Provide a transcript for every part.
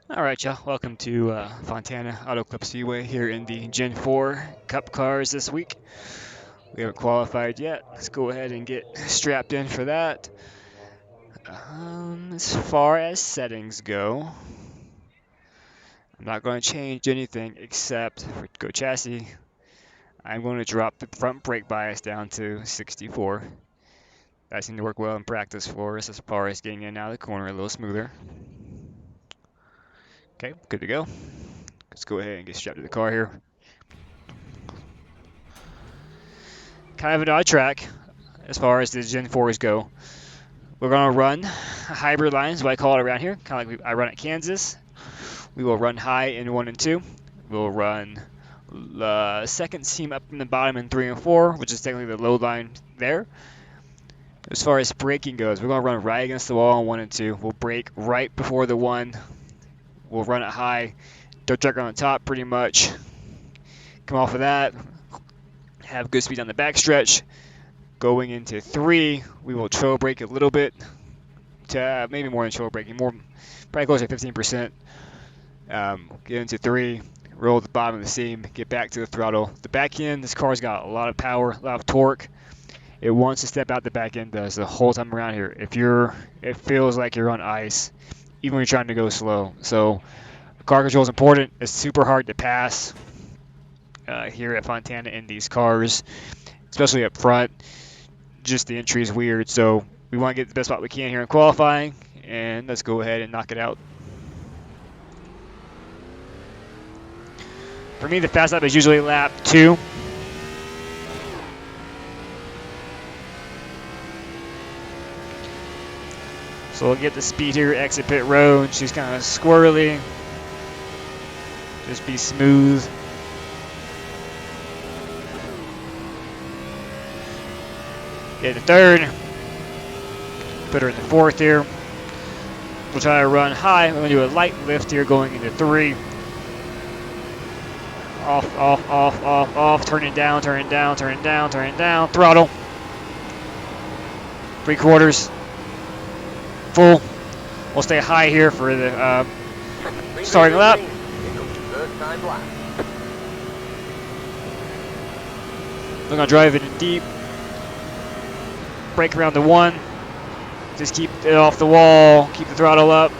All right, y'all. Welcome to Fontana Auto Club Speedway here in the Gen 4 Cup cars this week. We haven't qualified yet. Let's go ahead and get strapped in for that. As far as settings go, I'm not going to change anything except for Go Chassis. I'm going to drop the front brake bias down to 64. That seemed to work well in practice for us as far as getting in and out of the corner a little smoother. Okay, good to go. Let's go ahead and get strapped to the car here. Kind of an odd track as far as the Gen 4s go. We're going to run hybrid lines, what I call it around here, kind of like I run at Kansas. We will run high in 1 and 2. We'll run the second seam up in the bottom in 3 and 4, which is technically the low line there. As far as braking goes, we're going to run right against the wall in 1 and 2. We'll brake right before the 1. We'll run it high, dirt track on the top pretty much. Come off of that, have good speed on the backstretch. Going into 3, we will trail brake a little bit, to maybe more than trail braking, probably closer to 15%. Get into 3, roll the bottom of the seam, get back to the throttle. The back end, this car's got a lot of power, a lot of torque. It wants to step out, the back end does the whole time around here. It feels like you're on ice, even when you're trying to go slow. So car control is important. It's super hard to pass here at Fontana in these cars, especially up front. Just the entry is weird, so we want to get the best spot we can here in qualifying, and let's go ahead and knock it out. For me, the fast lap is usually lap 2. So we'll get the speed here, exit pit road. She's kind of squirrely. Just be smooth. Get the 3rd. Put her in the 4th here. We'll try to run high. We're going to do a light lift here going into 3. Off, off, off, off, off. Turning down, turning down, turning down, turning down. Throttle. 3/4. Full. We'll stay high here for the starting lap. We're going to drive it in deep. Brake around the 1. Just keep it off the wall. Keep the throttle up.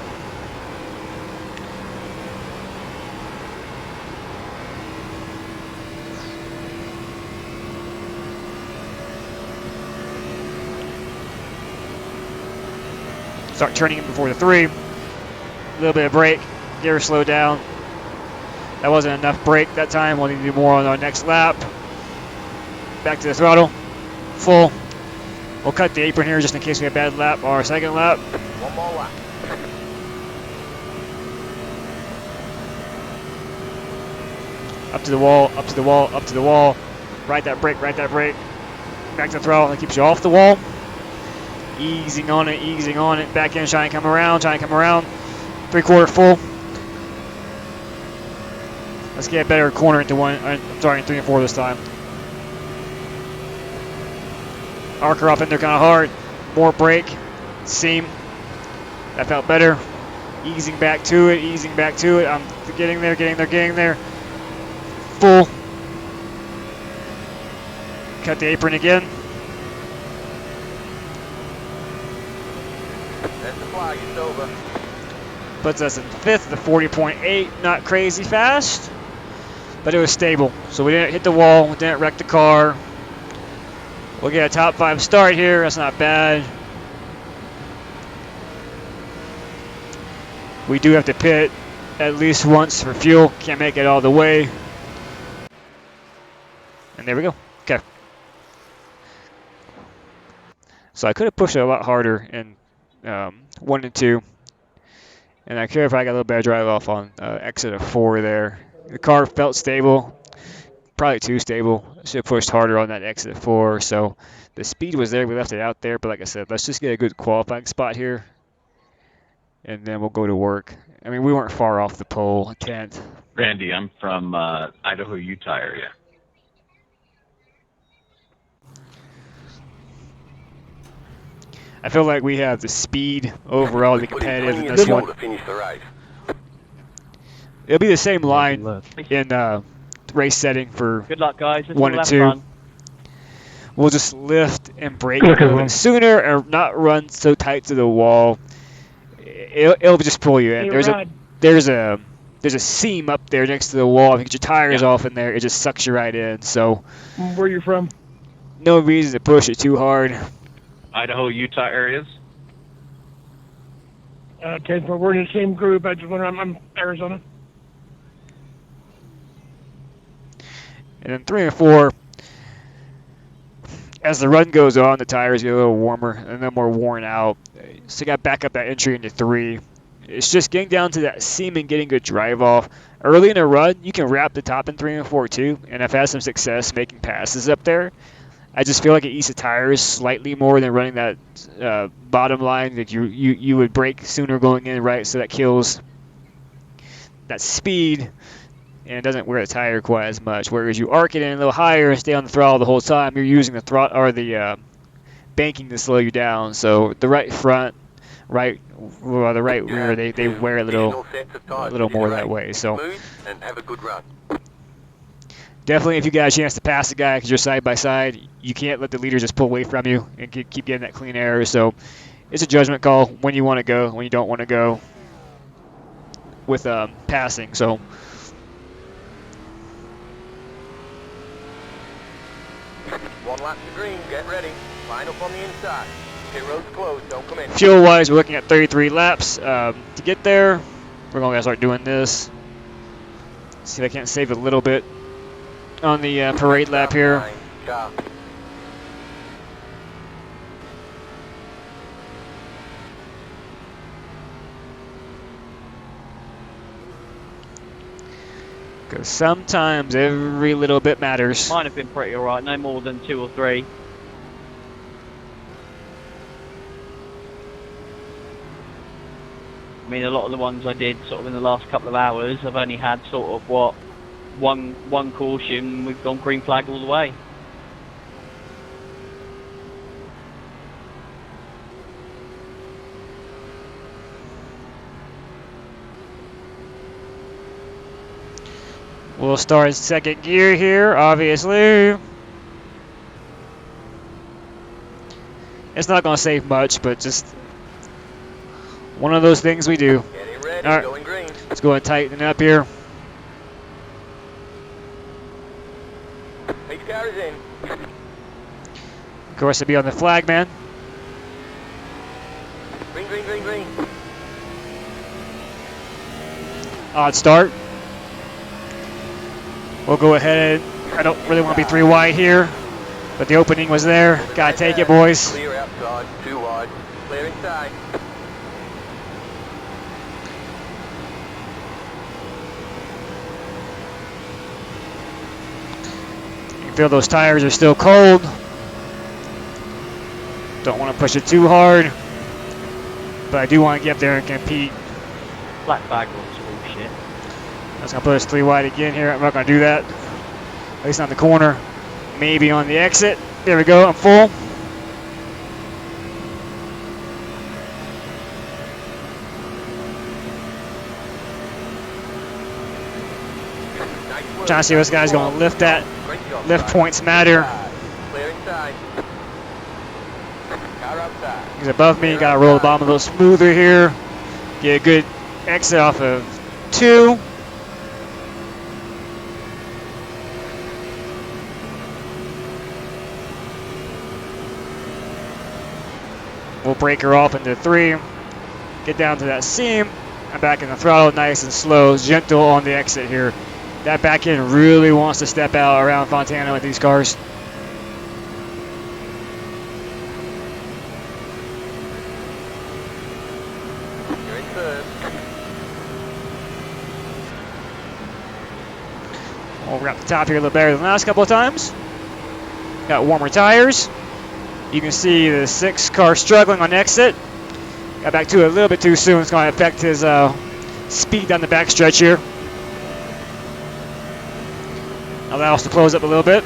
Start turning it before the 3. A little bit of brake. Gear slow down. That wasn't enough brake that time. We'll need to do more on our next lap. Back to the throttle. Full. We'll cut the apron here just in case we have a bad lap or our second lap. One more lap. Up to the wall, up to the wall, up to the wall. Ride that brake, ride that brake. Back to the throttle. That keeps you off the wall. Easing on it, easing on it. Back end, trying to come around, trying to come around. 3/4 full. Let's get a better corner into 1. I'm sorry, in 3 and 4 this time. Arc her up in there kind of hard. More brake. Seam. That felt better. Easing back to it, easing back to it. I'm getting there, getting there, getting there. Full. Cut the apron again. There's the flag, it's over. Puts us in 5th, the 40.8. Not crazy fast, but it was stable. So we didn't hit the wall, we didn't wreck the car. We'll get a top 5 start here. That's not bad. We do have to pit at least once for fuel. Can't make it all the way. And there we go. Okay. So I could have pushed it a lot harder in 1 and 2. And I could have probably got a little better drive off on exit of 4 there. The car felt stable. Probably too stable. Should have pushed harder on that exit 4. So the speed was there. We left it out there. But like I said, let's just get a good qualifying spot here. And then we'll go to work. I mean, we weren't far off the pole, 10th. Randy, I'm from Idaho, Utah area. I feel like we have the speed overall to be competitive in this one. To finish the race. It'll be the same Good line luck. in race setting for Good luck, guys. Let's 1 all and have 2. fun. We'll just lift and brake Good a luck, little bit everyone. sooner and not run so tight to the wall. It'll just pull you in. Hey, There's Rod. a seam up there next to the wall. If you get your tires Yeah. off in there, it just sucks you right in. So Where you from? no reason to push it too hard. Idaho, Utah areas. Gen4. We're in the same group. I just wonder. I'm Arizona. And then 3 and 4, as the run goes on, the tires get a little warmer and then more worn out. So you got to back up that entry into 3. It's just getting down to that seam and getting good drive off. Early in a run, you can wrap the top in 3 and 4 too, and I've had some success making passes up there. I just feel like it eats the tires slightly more than running that bottom line that you would brake sooner going in, right? So that kills that speed and it doesn't wear the tire quite as much. Whereas you arc it in a little higher and stay on the throttle the whole time, you're using the throttle or the banking to slow you down. So the right front, right, well, the right rear, they wear a little more that way. So Smooth and have a good run. definitely, if you got a chance to pass the guy because you're side by side, you can't let the leader just pull away from you and keep getting that clean air. So it's a judgment call when you want to go, when you don't want to go with passing. So One lap to green, get ready. Line up on the inside. Pit road's closed, don't come in. fuel-wise, we're looking at 33 laps to get there. We're going to start doing this. See if I can't save a little bit on the parade lap here. Car. Because sometimes every little bit matters. Mine have been pretty alright, no more than 2 or 3. I mean, a lot of the ones I did sort of in the last couple of hours, I've only had sort of one caution. We've gone green flag all the way. We'll start in second gear here, obviously. It's not going to save much, but just one of those things we do. Getting ready, All right. going green. Let's go and tighten it up here. Each car is in. Of course, it'll be on the flag, man. Green, green, green, green. Odd start. We'll go ahead. I don't really want to be 3 wide here, but the opening was there. Gotta take it, boys. Clear outside, 2 wide. Clear inside. You can feel those tires are still cold. Don't want to push it too hard, but I do want to get up there and compete. Black flag was bullshit. I was going to put us 3 wide again here. I'm not going to do that. At least not in the corner. Maybe on the exit. There we go. I'm full. Nice work. Trying to see if this guy's going to lift that. Great job, Lift guys. points matter. Clear inside. Car outside. He's above me. Got to roll the bottom a little smoother here. Get a good exit off of 2. We'll break her off into 3. Get down to that seam. I'm back in the throttle, nice and slow, gentle on the exit here. That back end really wants to step out around Fontana with these cars. You're in third. We'll wrap the top here a little better than the last couple of times. Got warmer tires. You can see the 6 car struggling on exit. Got back to it a little bit too soon. It's going to affect his speed down the backstretch here. Allow us to close up a little bit.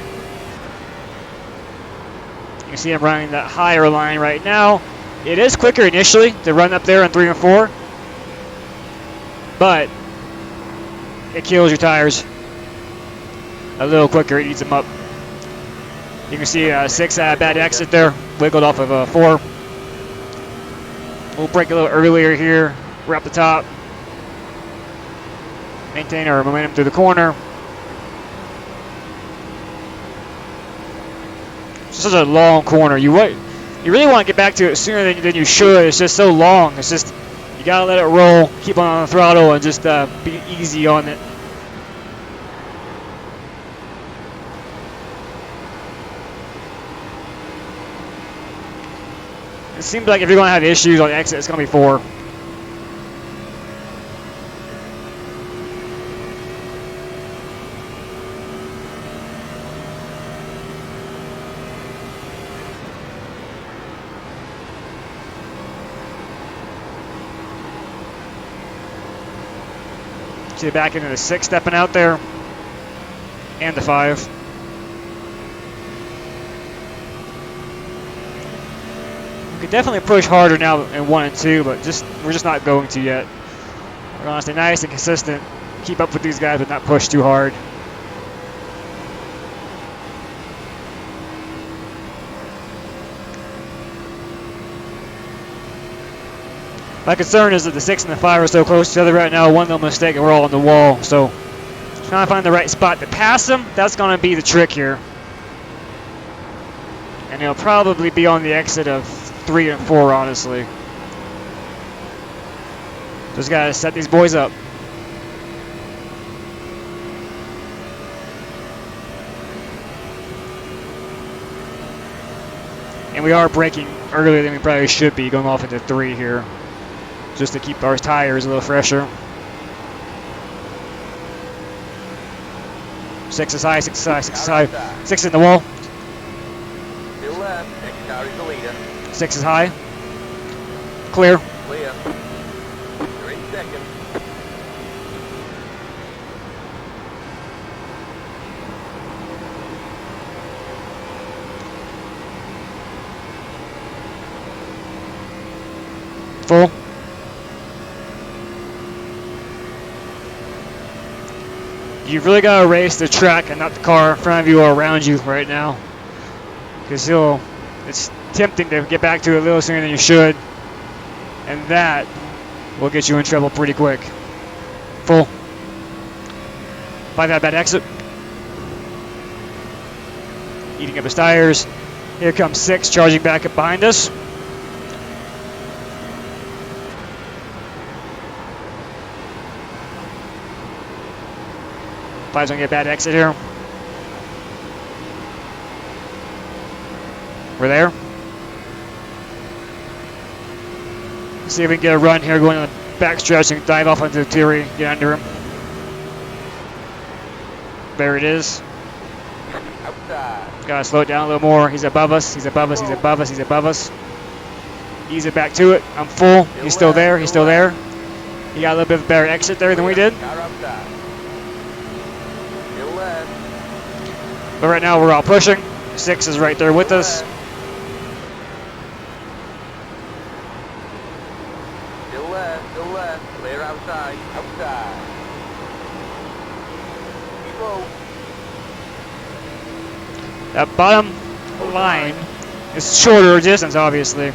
You can see I'm running that higher line right now. It is quicker initially to run up there on 3 and 4, but it kills your tires a little quicker. It eats them up. You can see 6 had a bad exit there, wiggled off of 4. We'll break a little earlier here. We're up the top. Maintain our momentum through the corner. It's such a long corner. You really want to get back to it sooner than you should. It's just so long. It's just, you gotta let it roll, keep on the throttle, and just be easy on it. It seems like if you're going to have issues on exit, it's going to be 4. See the back end of the 6 stepping out there, and the 5. We could definitely push harder now in 1 and 2, but we're just not going to yet. We're going to stay nice and consistent, keep up with these guys, but not push too hard. My concern is that the 6 and the 5 are so close to each other right now. One little mistake and we're all on the wall. So trying to find the right spot to pass them, that's going to be the trick here. And it'll probably be on the exit of 3 and 4, honestly. Just got to set these boys up. And we are braking earlier than we probably should be, going off into 3 here, just to keep our tires a little fresher. 6 is high, 6 is high, 6 is high. 6 in the wall. Still left. Next car is the leader. 6 is high. Clear. Clear. You're in second. Full. You've really got to race the track and not the car in front of you or around you right now, because it's tempting to get back to it a little sooner than you should, and that will get you in trouble pretty quick. Full. 5 had a bad exit. Eating up his tires. Here comes 6 charging back up behind us. Five's gonna get a bad exit here. We're there. Let's see if we can get a run here, going on the back stretch and dive off onto the Thierry, get under him. There it is. Outside. Gotta slow it down a little more. He's above us, he's above us, he's above us, he's above us. Ease it back to it. I'm full. He's still there, he's still there. He got a little bit of a better exit there than we did. Car outside. Still left. But right now we're all pushing. 6 is right there with us. Still left. Still left. Clear outside. Outside. Slow. That bottom line is shorter distance, obviously.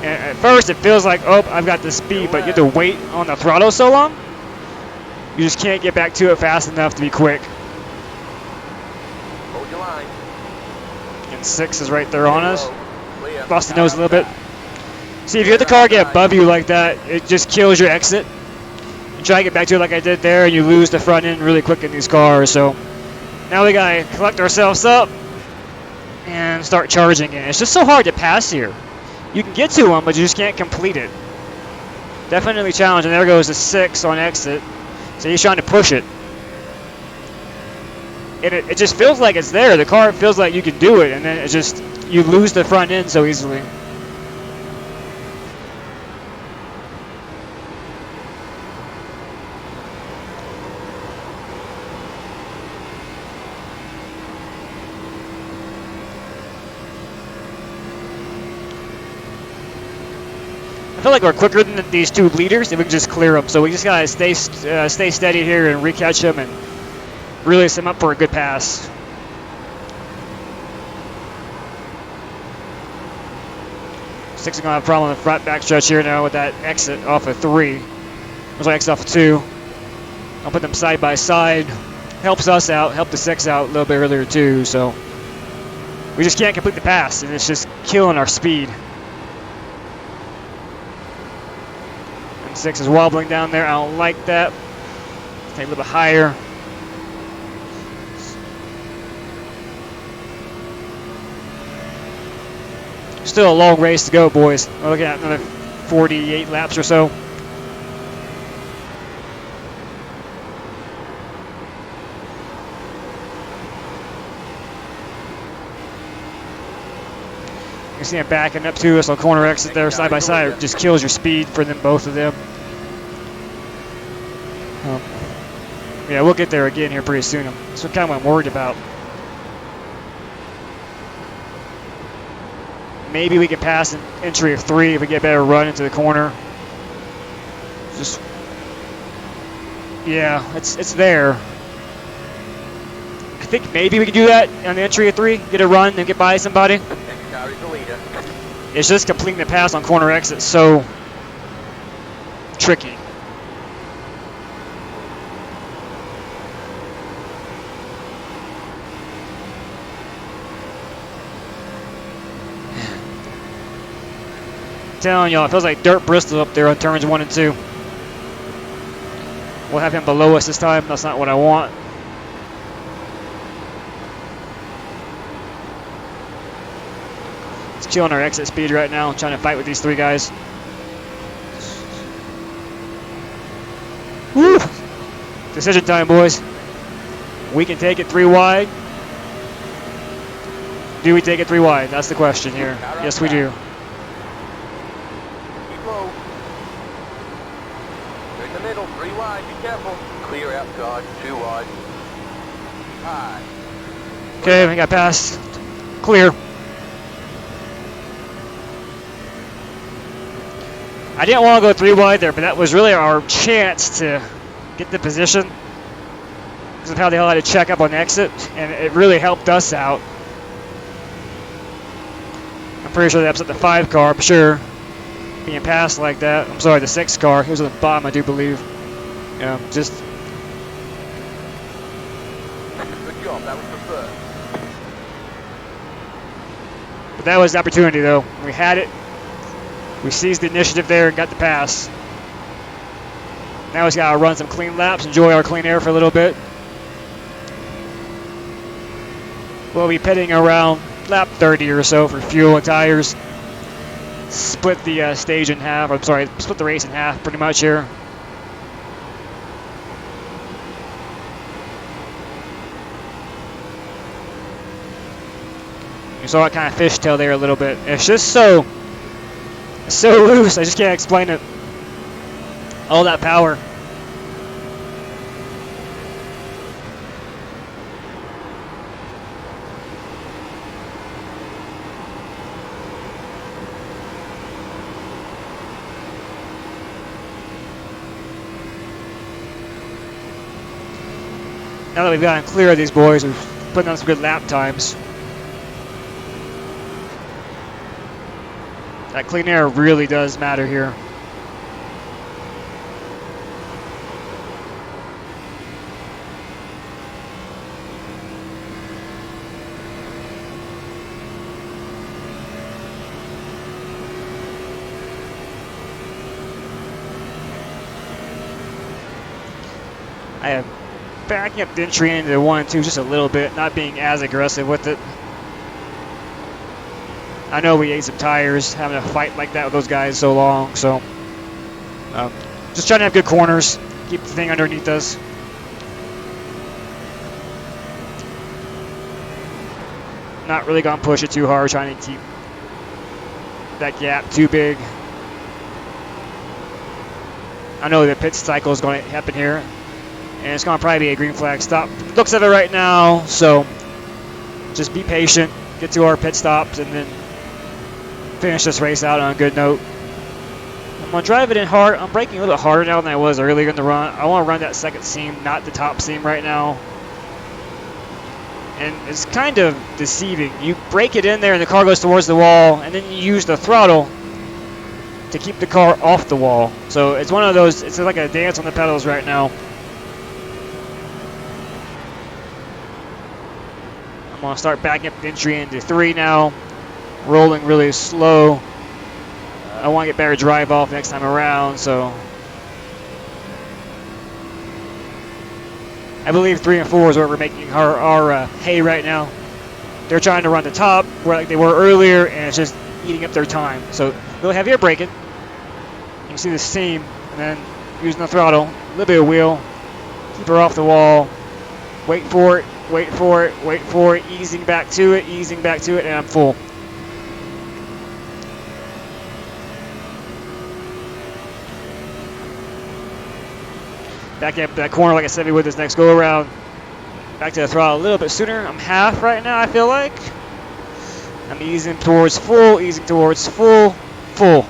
And at first it feels like, oh, I've got the speed, but you have to wait on the throttle so long, you just can't get back to it fast enough to be quick. Hold your line. And 6 is right there on us. Clear. Lost the nose a little bit. See, if you let the car get above you like that, it just kills your exit. You try to get back to it like I did there, and you lose the front end really quick in these cars. So now we gotta collect ourselves up and start charging it. It's just so hard to pass here. You can get to them, but you just can't complete it. Definitely challenging. There goes the 6 on exit. So he's trying to push it. And it just feels like it's there. The car feels like you can do it, and then it just, you lose the front end so easily. I I feel like we're quicker than these two leaders if we can just clear them. So we just gotta stay steady here and recatch them and really set them up for a good pass. Six is gonna have a problem on the front backstretch here now with that exit off of 3. There's like exit off of 2. I'll put them side by side. Helps us out, helped the 6 out a little bit earlier too, so we just can't complete the pass, and it's just killing our speed. And 6 is wobbling down there. I don't like that. Take a little bit higher. Still a long race to go, boys. We're looking at another 48 laps or so. You can see them backing up to us on corner exit there, side by side. It just kills your speed for them, both of them. Yeah, we'll get there again here pretty soon. That's kind of what I'm worried about. Maybe we can pass an entry of 3 if we get a better run into the corner. Just, yeah, it's there. I think maybe we can do that on the entry of 3, get a run and get by somebody. Next car is the leader. It's just completing the pass on corner exit so tricky. Telling y'all, it feels like dirt Bristol up there on turns 1 and 2. We'll have him below us this time. That's not what I want. It's killing our exit speed right now, trying to fight with these 3 guys. Woo! Decision time, boys. We can take it 3 wide. Do we take it 3 wide? That's the question here. Yes, we do. Middle, 3 wide, be careful. Clear outside, 2 wide. High. Okay, we got past. Clear. I didn't want to go 3 wide there, but that was really our chance to get the position because of how the hell I had to check up on exit, and it really helped us out. I'm pretty sure that upset the 5 car, I'm sure. Being passed like that. I'm sorry, the 6 car. He was at the bottom, I do believe. Yeah, just. Good job, that was the first. But that was the opportunity, though. We had it. We seized the initiative there and got the pass. Now we just gotta run some clean laps, enjoy our clean air for a little bit. We'll be pitting around lap 30 or so for fuel and tires. Split the stage in half. I'm sorry, split the race in half pretty much here. You saw it kind of fishtail there a little bit. It's just so loose. I just can't explain it. All that power. Now that we've gotten clear of these boys, we're putting on some good lap times. That clean air really does matter here. I am backing up the entry into the 1 and 2 just a little bit, not being as aggressive with it. I know we ate some tires having a fight like that with those guys so long, so just trying to have good corners, keep the thing underneath us. Not really gonna push it too hard, trying to keep that gap too big. I know the pit cycle is going to happen here, and it's going to probably be a green flag stop. Looks of it right now, so just be patient, get to our pit stops, and then finish this race out on a good note. going to drive it in hard. I'm braking a little bit harder now than I was earlier in the run. I want to run that second seam, not the top seam right now. And it's kind of deceiving. You brake it in there and the car goes towards the wall, and then you use the throttle to keep the car off the wall. So it's one of those, it's like a dance on the pedals right now. I'm going to start backing up the entry into 3 now. Rolling really slow. I want to get better drive off next time around, so. I believe 3 and 4 is where we're making our hay right now. They're trying to run the top where like they were earlier, and it's just eating up their time. So a little heavier braking. You can see the seam, and then using the throttle, a little bit of wheel, keep her off the wall, wait for it, wait for it, wait for it, easing back to it, and I'm full. Back up that corner like I said we would this next go around. Back to the throttle a little bit sooner. I'm half right now, I feel like. I'm easing towards full, full.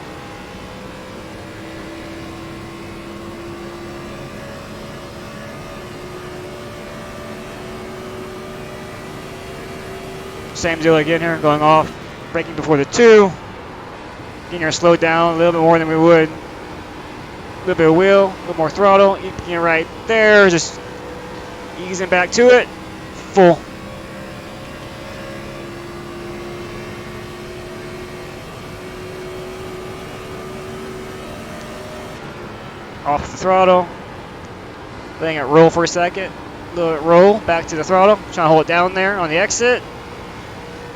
Same deal again here, going off, braking before the 2. Getting her slowed down a little bit more than we would. A little bit of wheel, a little more throttle, keeping it right there, just easing back to it, full. Off the throttle, letting it roll for a second, a little bit roll, back to the throttle, trying to hold it down there on the exit.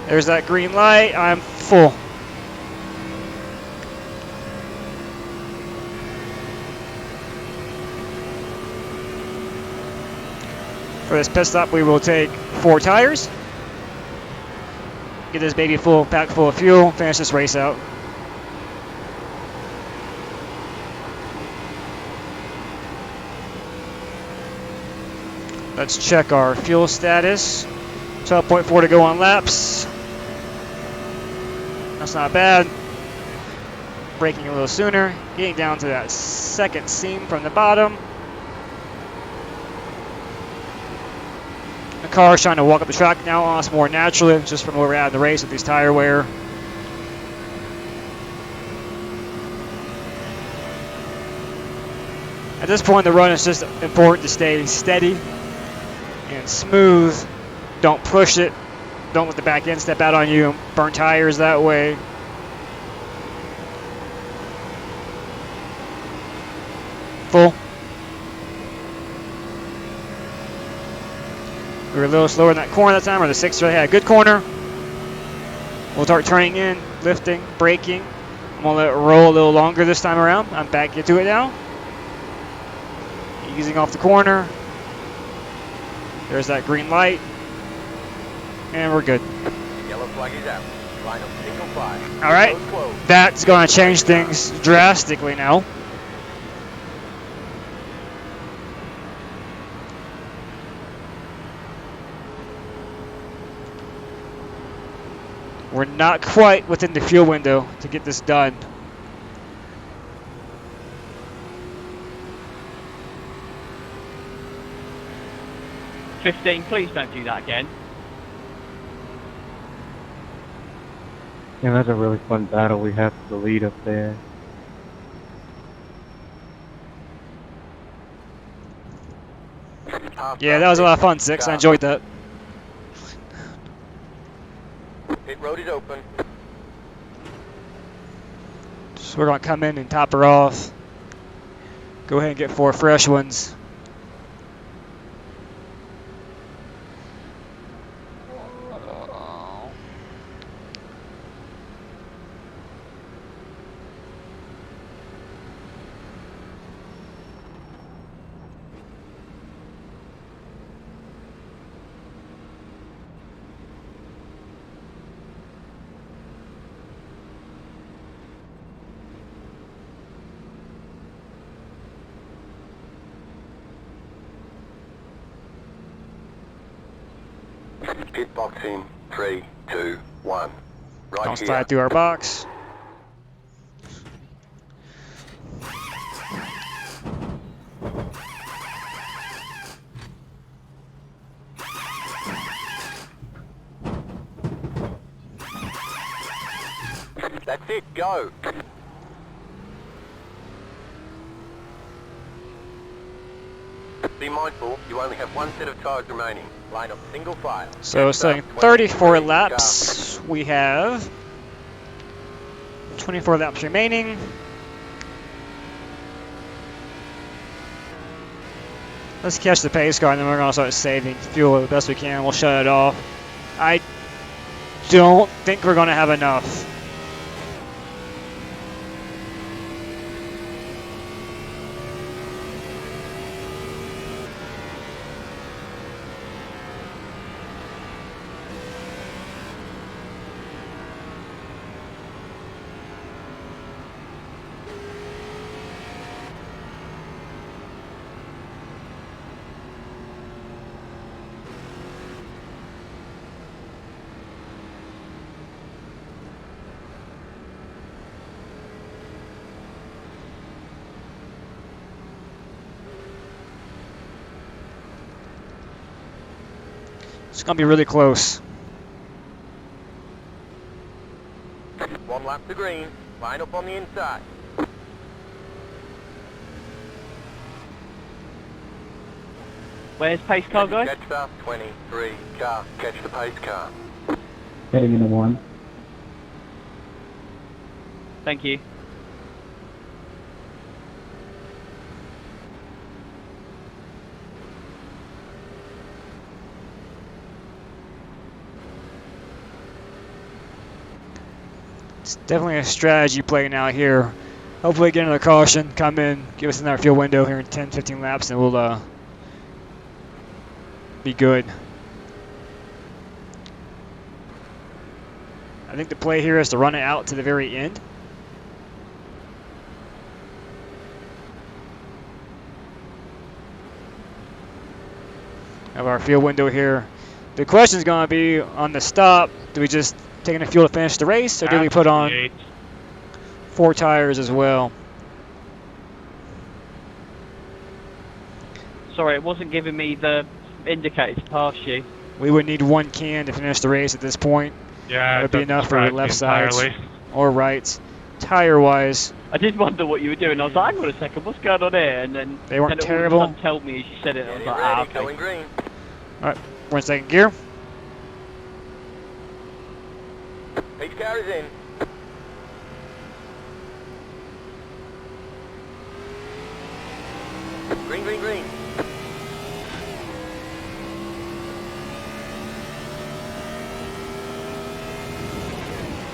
There's that green light, I'm full. For this pit stop, we will take 4 tires. Get this baby full, packed full of fuel, finish this race out. Let's check our fuel status. 12.4 to go on laps. That's not bad. Braking a little sooner, getting down to that second seam from the bottom. The car is trying to walk up the track now on us more naturally, just from where we're at in the race with these tire wear. At this point in the run, it's just important to stay steady and smooth. Don't push it. Don't let the back end step out on you and burn tires that way. Full. We were a little slower in that corner that time, or the 6 really had a good corner. We'll start turning in, lifting, braking. I'm going to let it roll a little longer this time around. I'm back into it now. Easing off the corner. There's that green light. And we're good. Yellow flag is out. Line up single file. All right. That's going to change things drastically now. We're not quite within the fuel window to get this done. "15, please don't do that again." Yeah, that's a really fun battle we have for the lead up there. Yeah, that was a lot of fun, 6. I enjoyed that. Pit road is open. So we're going to come in and top her off. Go ahead and get 4 fresh ones. Pit box in 3, 2, 1. Right Don't here. slide through our box. That's it, go. Be mindful, you only have one set of tires remaining. Line up single file. So Next up, saying 34 23 laps. We have 24 laps remaining. Let's catch the pace car and then we're going to start saving fuel the best we can. We'll shut it off. I don't think we're going to have enough. It's going to be really close. One lap to green. Line up on the inside. Where's pace car guy? Catch the 23 car. Catch the pace car. Heading into one. Thank you. It's definitely a strategy play now here. Hopefully get another caution, come in, give us another fuel window here in 10, 15 laps, and we'll be good. I think the play here is to run it out to the very end. Of our fuel window here. The question is going to be on the stop, do we just take enough fuel to finish the race, or do we put on 4 tires as well? Sorry, it wasn't giving me the indicator to pass you. We would need 1 can to finish the race at this point. Yeah, That would be enough for left sides entirely. or right. Tire-wise, I did wonder what you were doing. I was like, hang on a second, what's going on here? And then They weren't then terrible. All of a sudden told me as you said it. I was Get like, ready, okay. going green. we're in second gear. Pace car is in. Green, green, green.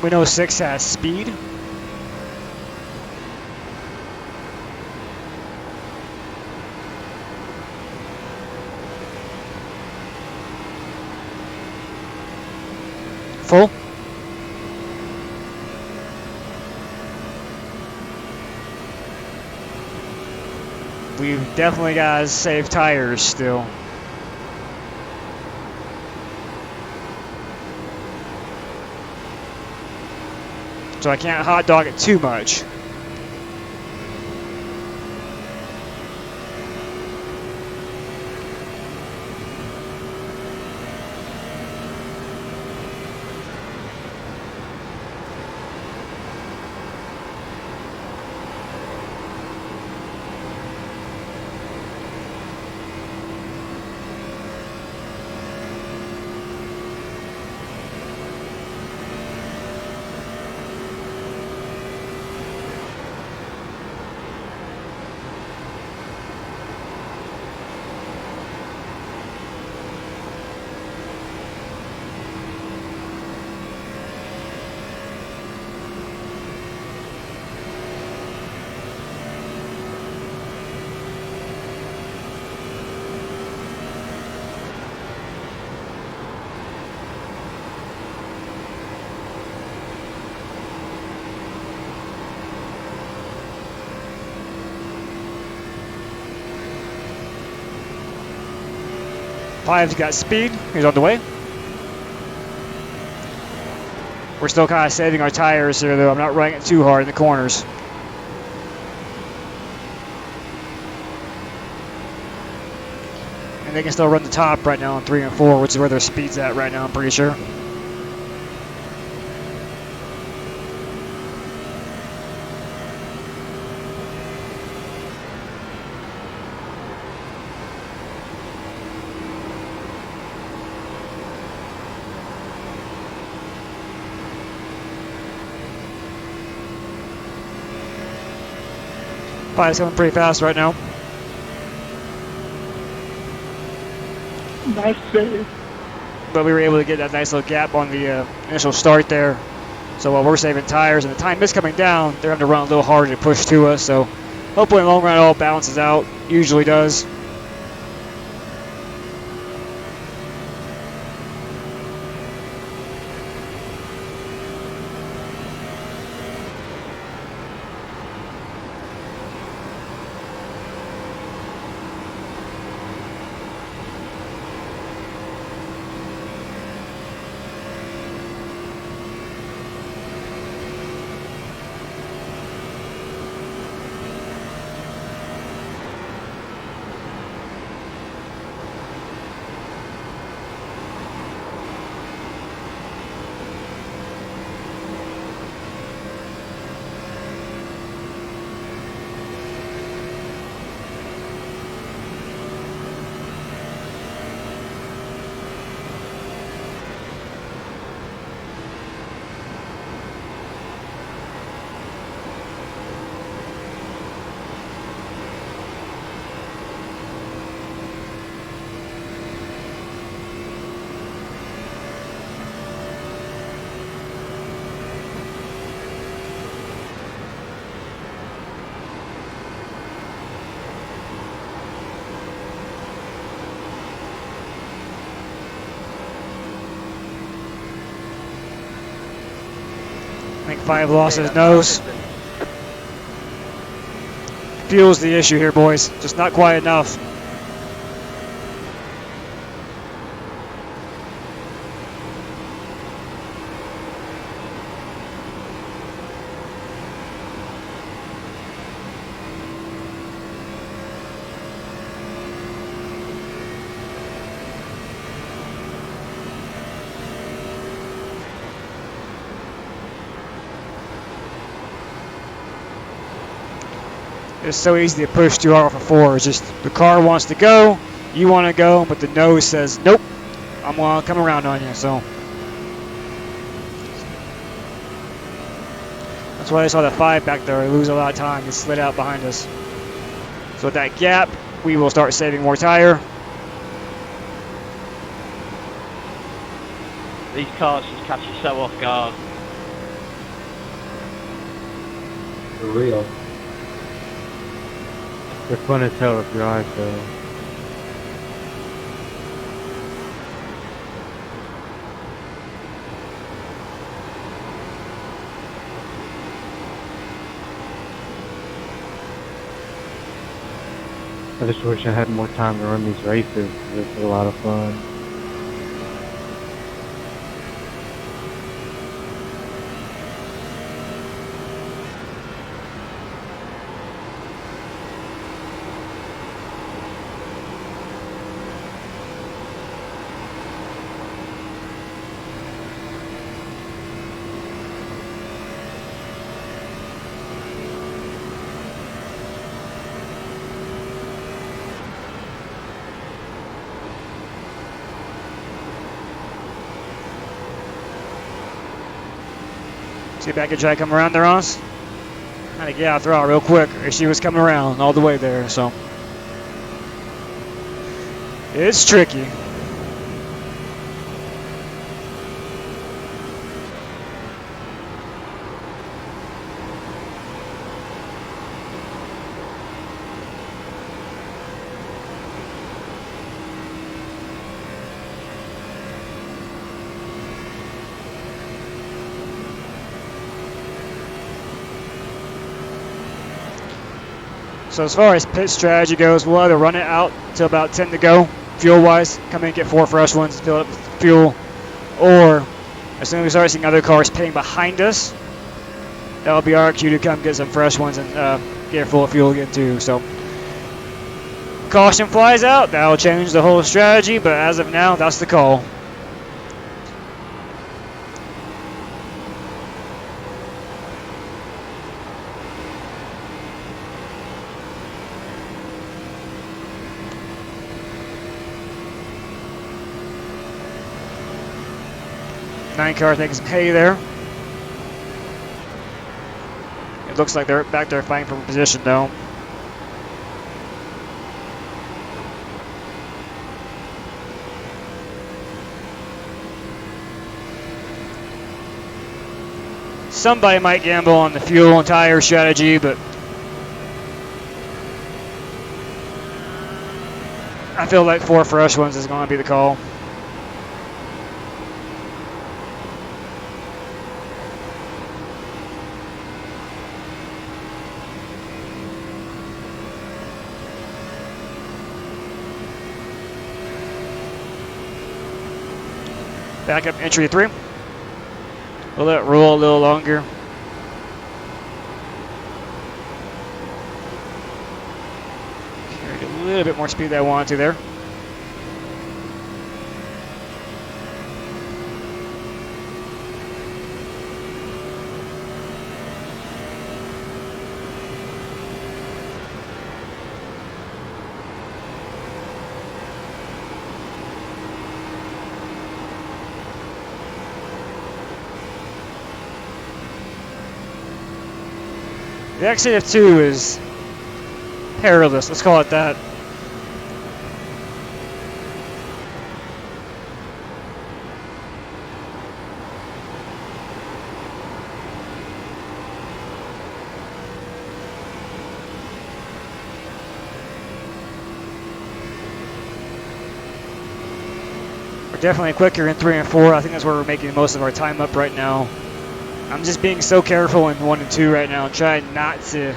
We know 6 has speed. Full. We've definitely got to save tires still. So I can't hot dog it too much. Five's got speed. He's on the way. We're still kind of saving our tires here, though. I'm not running it too hard in the corners. And they can still run the top right now on 3 and 4, which is where their speed's at right now, I'm pretty sure. 5's coming pretty fast right now. Nice save. But we were able to get that nice little gap on the initial start there. So while we're saving tires and the time is coming down, they're having to run a little harder to push to us. So hopefully in the long run it all balances out. Usually does. I think 5 lost his nose. Fuel's the issue here, boys. Just not quite enough. It's so easy to push too hard off a 4. It's just the car wants to go, you want to go, but the nose says, nope, I'm going to come around on you. So that's why I saw the 5 back there lose a lot of time. He slid out behind us. So with that gap, we will start saving more tire. These cars just catch you so off guard. For real. They're fun to tell to drive though. I just wish I had more time to run these races. It's a lot of fun. See if I can try to come around there on us. Had to get out throw out real quick. She was coming around all the way there, so it's tricky. So as far as pit strategy goes, we'll either run it out to about 10 to go, fuel-wise, come in and get 4 fresh ones, fill up with fuel, or as soon as we start seeing other cars pitting behind us, that'll be our cue to come get some fresh ones and get full of fuel again too. So caution flies out, that'll change the whole strategy, but as of now, that's the call. Nine car taking some hay there. It looks like they're back there fighting for position though. Somebody might gamble on the fuel and tire strategy, but I feel like 4 fresh ones is going to be the call. Back up entry 3. We'll let it roll a little longer. Carried a little bit more speed than I wanted to there. The exit of 2 is perilous, let's call it that. We're definitely quicker in 3 and 4. I think that's where we're making most of our time up right now. I'm just being so careful in 1 and 2 right now, trying not to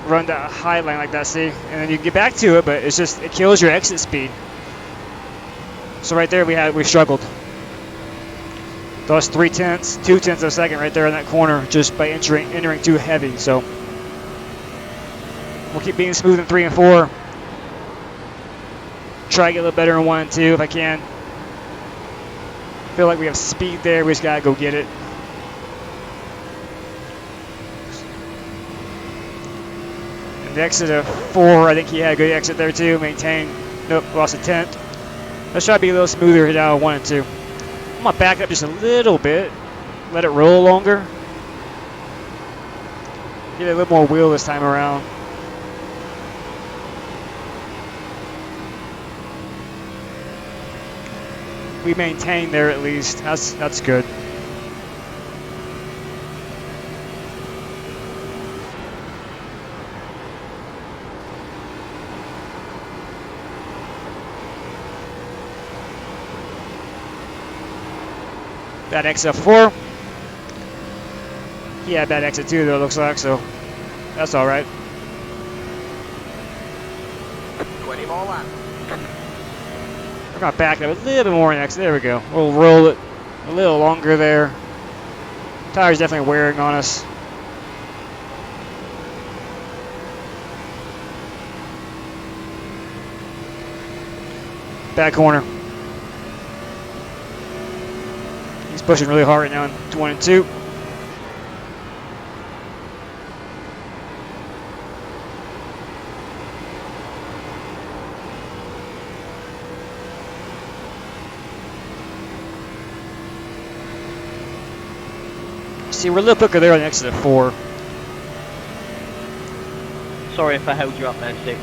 run that high line like that, see? And then you can get back to it, but it's just, it kills your exit speed. So right there we struggled. Lost 0.3, 0.2 of a second right there in that corner just by entering too heavy. So we'll keep being smooth in 3 and 4. Try to get a little better in 1 and 2 if I can. Feel like we have speed there, we just gotta go get it. And the exit of 4, I think he had a good exit there too, maintain. Nope, lost a 10th. Let's try to be a little smoother down 1 and 2. I'm gonna back up just a little bit, let it roll longer. Get a little more wheel this time around. We maintain there at least. That's good. Bad exit 4. He had bad exit 2 though, it looks like, so that's all right. 20 more laps. We're gonna back up a little bit more next. There we go. We'll roll it a little longer there. Tire's definitely wearing on us. Back corner. He's pushing really hard right now in 1 and 2. See, we're a little quicker there on the exit of 4. Sorry if I held you up there, 6.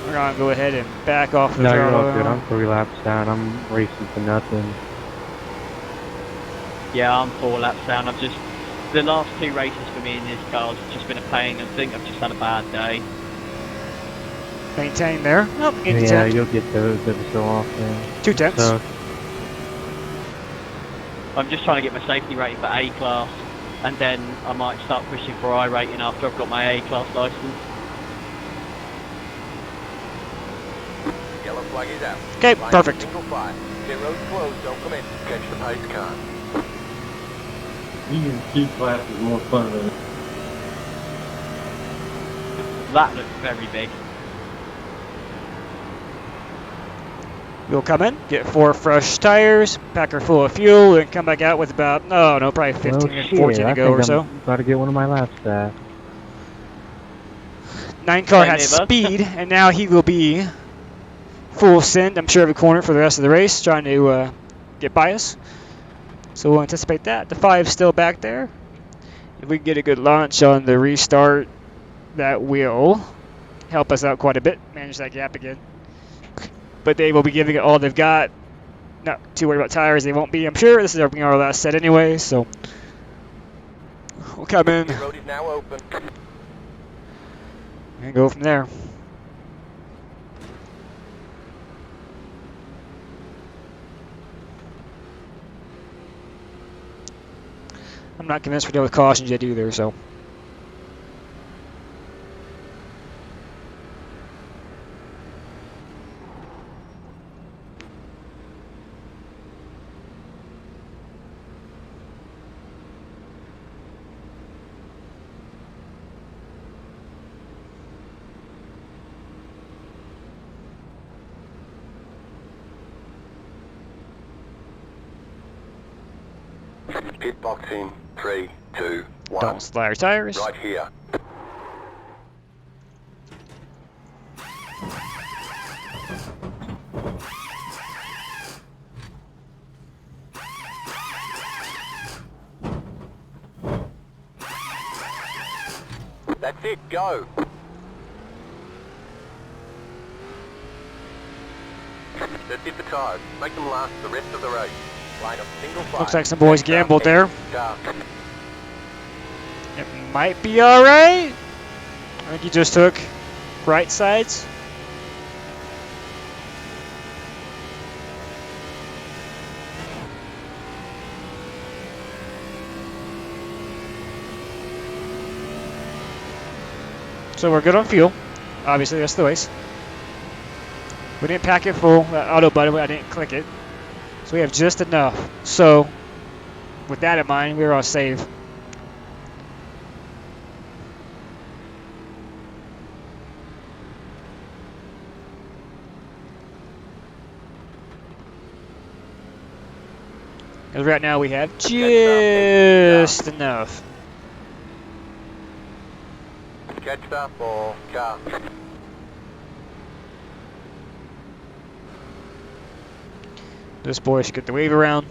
We're gonna go ahead and back off the No, you're all throttle. good. I'm 3 laps down. I'm racing for nothing. Yeah, I'm 4 laps down. The last 2 races for me in this car has just been a pain. I think I've just had a bad day. Maintain there. Nope, into Yeah, 10. you'll get those every so often. 2 tenths. So, I'm just trying to get my safety rating for A class, and then I might start pushing for I rating after I've got my A class license. Yellow flag is out. Okay, Line perfect. single file. Pit road's closed, don't come in. Catch the pace car. Using 2 classes is more fun than That looks very big. We'll come in, get 4 fresh tires, pack her full of fuel, and come back out with about, probably 15 well, or shit, 14 to I go think or so. I'm about to get one of my laps back. 9 car Same has here, bud. speed, and now he will be full send, I'm sure, every corner for the rest of the race, trying to get by us. So we'll anticipate that. The 5's still back there. If we can get a good launch on the restart, that will help us out quite a bit, manage that gap again. But they will be giving it all they've got not too worried about tires. They won't be, I'm sure. This is our last set anyway, so we'll come in Pit road is now open. and go from there. I'm not convinced we're dealing with cautions yet either, so. Pit box in 3, 2, 1. Don't slide our tires. Right here. That's it, go. That's it for tires. Make them last the rest of the race. Line up single file. Looks like some boys gambled there. Car. It might be alright. I think he just took right sides. So we're good on fuel. Obviously, that's the ways. We didn't pack it full. That auto button, I didn't click it. So we have just enough. So with that in mind, we're all safe. Because right now we have just enough. Catch stop or car. This boy should get the wave around.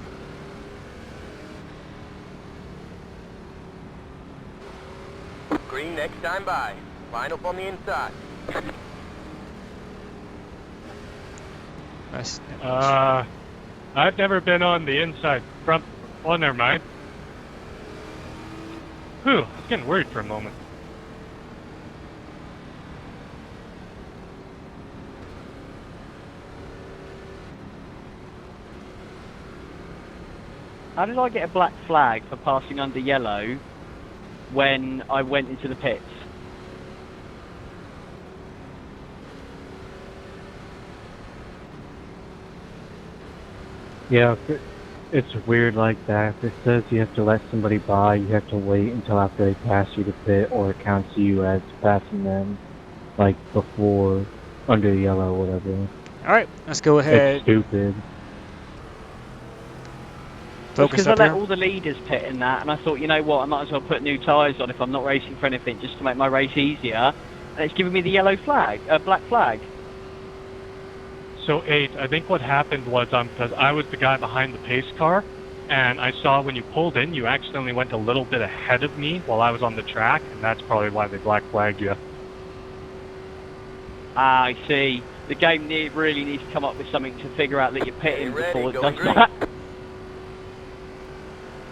Green next time by. Line up on the inside. Nice. I've never been on the inside front. Oh, never mind. Whew, I was getting worried for a moment. How did I get a black flag for passing under yellow when I went into the pits? Yeah, it's weird like that. If it says you have to let somebody by, you have to wait until after they pass you to pit, or it counts you as passing them, like before, under the yellow or whatever. Alright, let's go ahead. It's stupid. Focus Because I up let here. all the leaders pit in that, and I thought, you know what, I might as well put new tyres on if I'm not racing for anything, just to make my race easier. And it's giving me the yellow flag, black flag. So 8, I think what happened was because I was the guy behind the pace car, and I saw when you pulled in, you accidentally went a little bit ahead of me while I was on the track, and that's probably why they black flagged you. Ah, I see. The game really needs to come up with something to figure out that you're pitting Ready, before it going does green. that.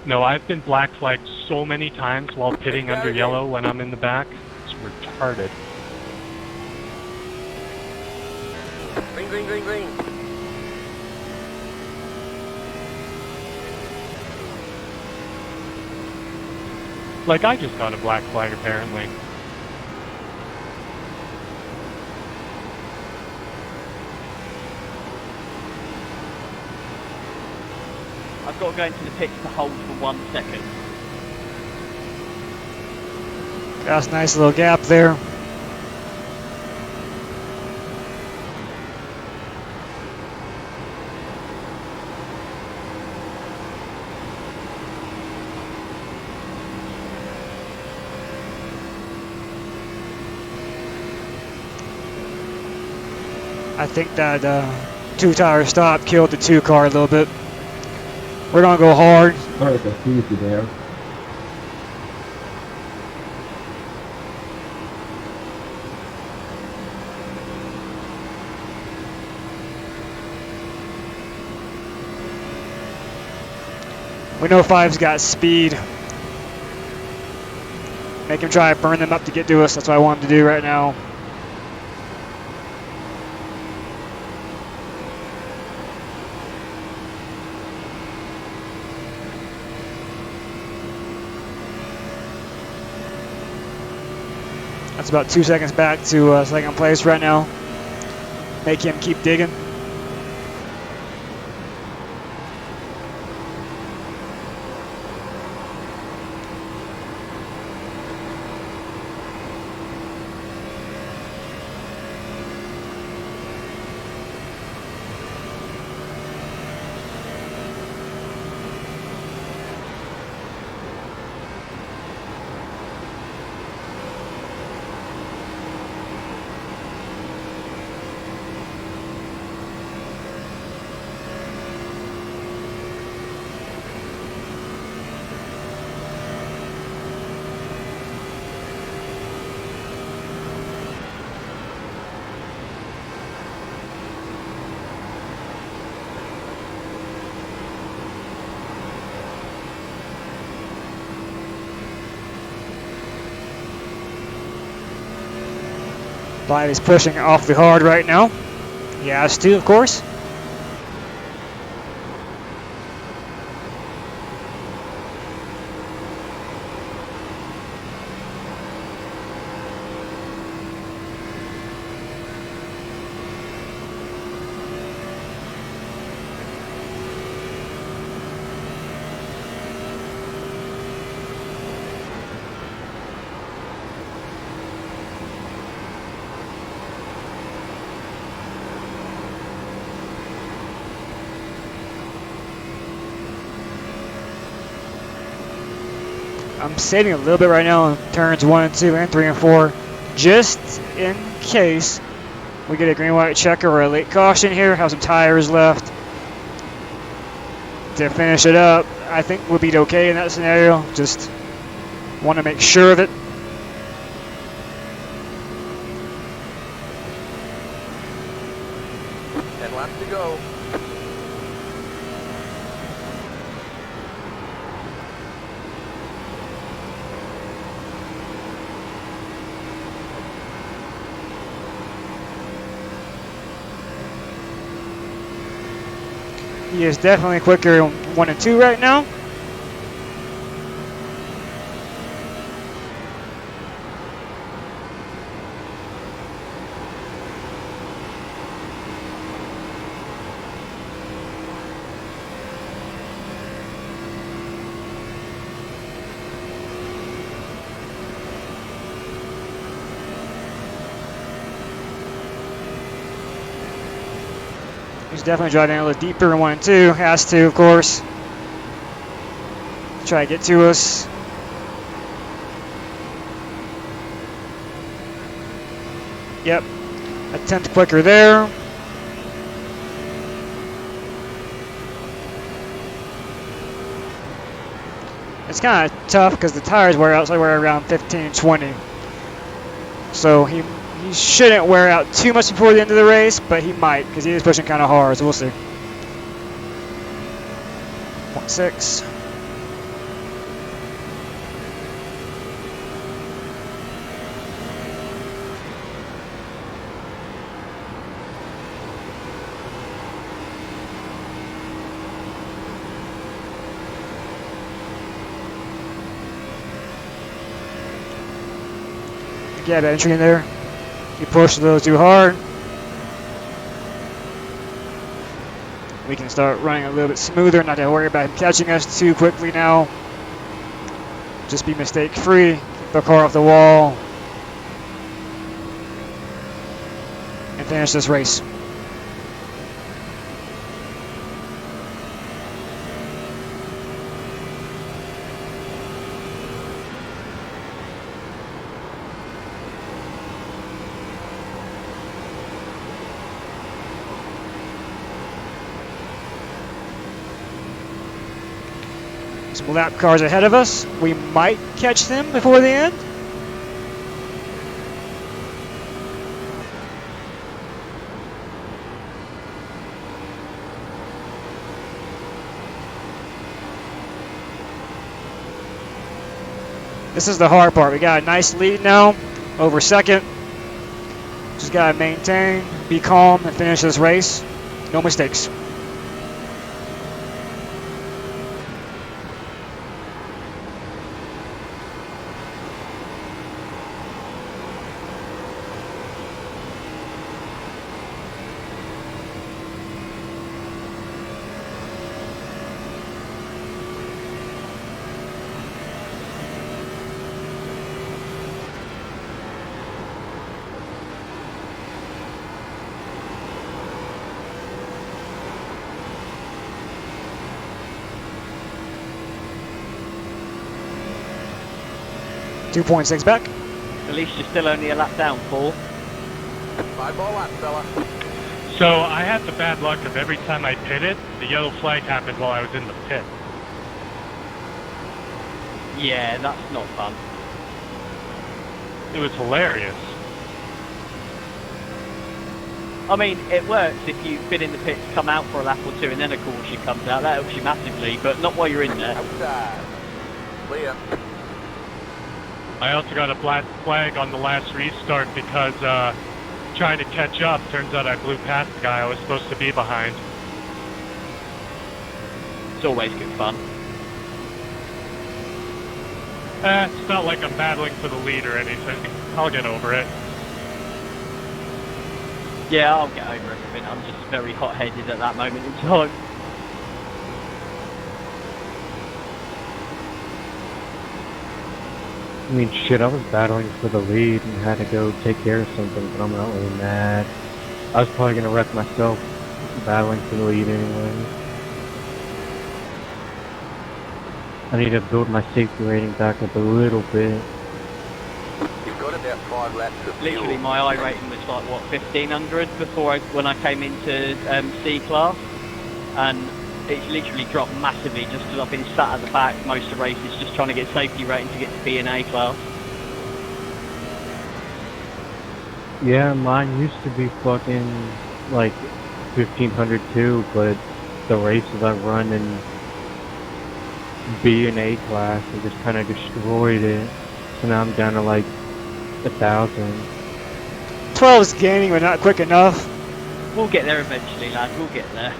No, I've been black flagged so many times while pitting under yellow when I'm in the back. It's retarded. Green, green, green, green. Like, I just got a black flag apparently. I've got to go into the pits to hold for 1 second. Got a nice little gap there. I think that 2-tire stop killed the 2 car a little bit. We're gonna go hard. Alright, I see you there. We know 5's got speed. Make him try to burn them up to get to us. That's what I want him to do right now. That's about 2 seconds back to second place right now. Make him keep digging. Five is pushing awfully hard right now. He has to, of course. I'm saving a little bit right now on turns 1 and 2 and 3 and 4, just in case we get a green white checker or a late caution here. Have some tires left to finish it up. I think we'll be okay in that scenario. Just want to make sure of it. Ten laps to go. He is definitely quicker in 1 and 2 right now. He's definitely driving a little deeper in 1 and 2. Has to, of course. Try to get to us. Yep. A tenth quicker there. It's kind of tough because the tires wear out somewhere around 15, 20. So he shouldn't wear out too much before the end of the race, but he might because he is pushing kind of hard, so we'll see. 0.6. Gap entry in there. He pushed a little too hard. We can start running a little bit smoother, not to worry about him catching us too quickly now. Just be mistake free, keep the car off the wall, and finish this race. Some lap cars ahead of us. We might catch them before the end. This is the hard part. We got a nice lead now over second. Just gotta maintain, be calm, and finish this race. No mistakes. .6 back. At least you're still only a lap down, Paul. 5 more laps, fella. So I had the bad luck of every time I pitted, the yellow flag happened while I was in the pit. Yeah, that's not fun. It was hilarious. I mean, it works if you've been in the pits, come out for a lap or two, and then a caution comes out. That helps you massively, but not while you're in there. Outside. Clear. I also got a black flag on the last restart because trying to catch up, turns out I blew past the guy I was supposed to be behind. It's always good fun. It's not like I'm battling for the lead or anything. I'll get over it. Yeah, I'll get over everything. I'm just very hot-headed at that moment in time. I mean, shit, I was battling for the lead and had to go take care of something, but I'm not really mad. I was probably gonna wreck myself battling for the lead anyway. I need to build my safety rating back up a little bit. You've got about 5 laps of fuel. Literally, my I rating was like, what, 1500 before when I came into C class, and it's literally dropped massively just because I've been sat at the back most of the races just trying to get safety rating to get to B and A class. Yeah, mine used to be fucking like 1500 too, but the races I run in B and A class, I just kind of destroyed it. So now I'm down to like 1,000. 12 is gaining, but not quick enough. We'll get there eventually, lads. We'll get there.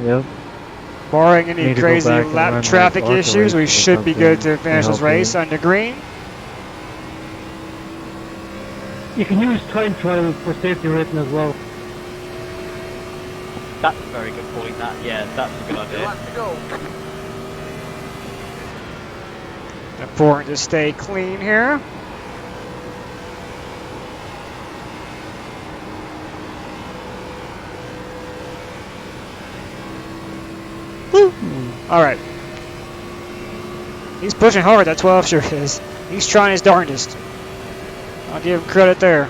Yep. Barring any Need to go crazy back and run, lap like, traffic ARCA issues, we races or should be good to something finish to this help race you. under green. You can use time trial for safety rating as well. That's a very good point. Yeah, that's a good 2 idea. laps to go. Important to stay clean here. Woo! All right. He's pushing hard, that 12 sure is. He's trying his darndest. I'll give him credit there.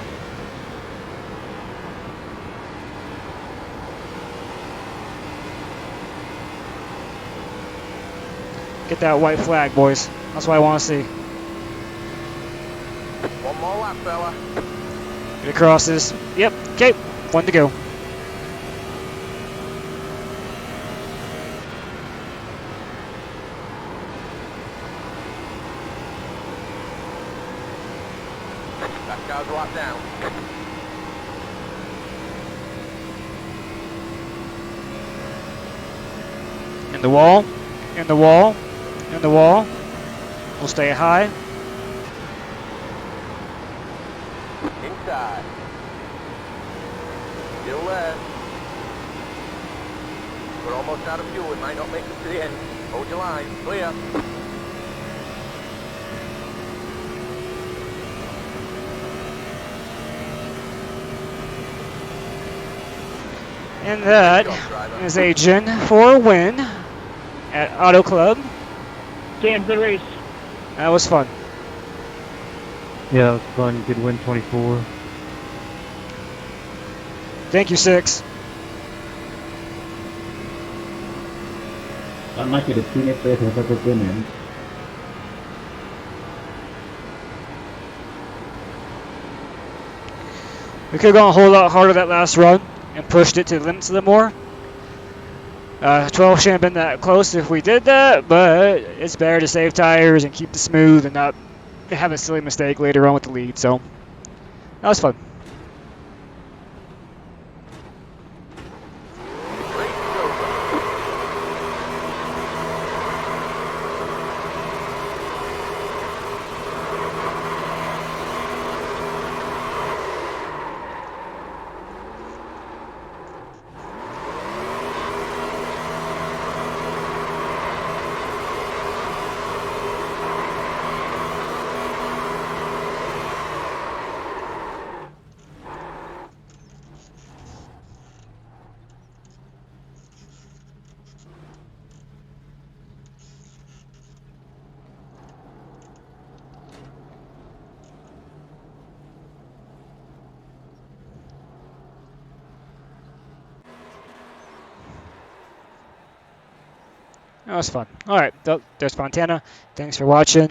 Get that white flag, boys. That's what I want to see. 1 more lap, fella. Get across this. Yep. Okay. 1 to go. That car's a lap down. In the wall. In the wall. In the wall. We'll stay high. Inside. Still there. We're almost out of fuel. We might not make it to the end. Hold your line. Clear. And that is a Gen4 win at Auto Club. Damn good race. That was fun. Yeah, that was fun. Good win 24. Thank you, 6. That might be the cleanest race I've ever been in. We could have gone a whole lot harder that last run and pushed it to the limits a little more. 12 shouldn't have been that close if we did that, but it's better to save tires and keep it smooth and not have a silly mistake later on with the lead. So that was fun. Race is over. That was fun. All right, there's Fontana. Thanks for watching.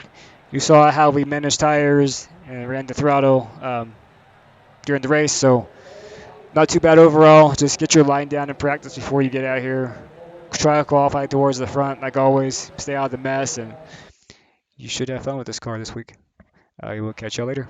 You saw how we managed tires and ran the throttle during the race, so not too bad overall. Just get your line down in practice before you get out here. Try to qualify towards the front, like always. Stay out of the mess, and you should have fun with this car this week. We will catch you later.